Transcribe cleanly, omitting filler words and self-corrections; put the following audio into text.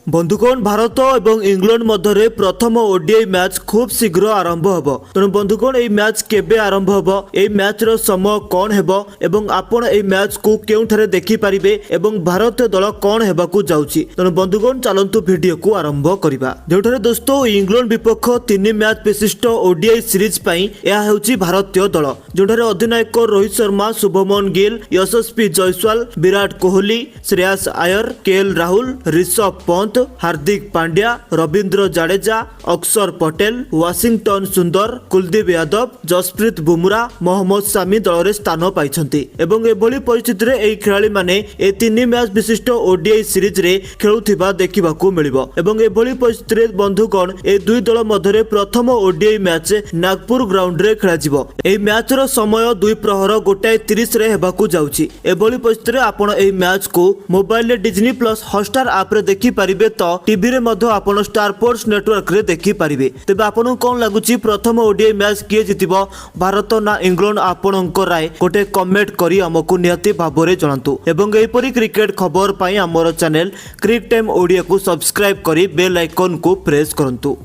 बंधुगण भारत और इंग्लैंड मध्य प्रथम ओडीआई मैच खूब शीघ्र आरंभ होब। तेणु बंधुगण ये मैच केबे आरंभ होब, ये मैच रो समय कौन हेबो एवं आपण ये मैच को केउठारे देखि पारिबे एवं भारतीय दल कौन हेबाकू जाउची। तेणु बंधुगण चलंतु वीडियो को आरंभ करिबा। जोठारे दोस्तों इंग्लैंड विपक्ष 3 मैच विशिष्ट ओडीआई सीरीज पई यह हेउची भारतीय दल, जोठारे अधिनायक रोहित शर्मा, शुभमन गिल, यशस्वी जयसवाल, विराट कोहली, श्रेयस अय्यर, केएल राहुल, ऋषभ पंत, हार्दिक पांड्या, रविंद्र जडेजा, अक्षर पटेल, वाशिंगटन सुंदर, कुलदीप यादव, जसप्रीत बुमराह, मोहम्मद शामी दल में स्थान पाई एवं एभली परिस्थिति में यह खेलाड़ी माने ए 3 मैच विशिष्ट ओडीआई सीरीज रे खेलुथिबा देखिबाकू मिलिबो। एवं एभली परिस्थिति में बंधुगण ए दुई दल मध्य प्रथम ओडीआई मैच नागपुर ग्राउंड रे खेला जिवो। एही मैच रो समय 2 प्रहर 1:30 रे हेबाकू जाउची। एभली परिस्थिति में आपण एही मैच को मोबाइल रे डिज्नी प्लस हॉटस्टार ऐप रे देखि पारिबे तो टीवी रे मध्य आपण स्टार स्पोर्ट्स नेटवर्क रे देखि पारिबे। तेबे आपन कोन लागुची प्रथम ओडीआई मैच किए जितिबो, भारत ना इंग्लैंड? आपनक राय गोटे कमेंट करी हमकु निहाती भाबरे जणांतु एवं एपरी क्रिकेट खबर पई हमर चैनल क्रिक टाइम ओडिया को सब्सक्राइब करी बेल आइकन को प्रेस करंतु।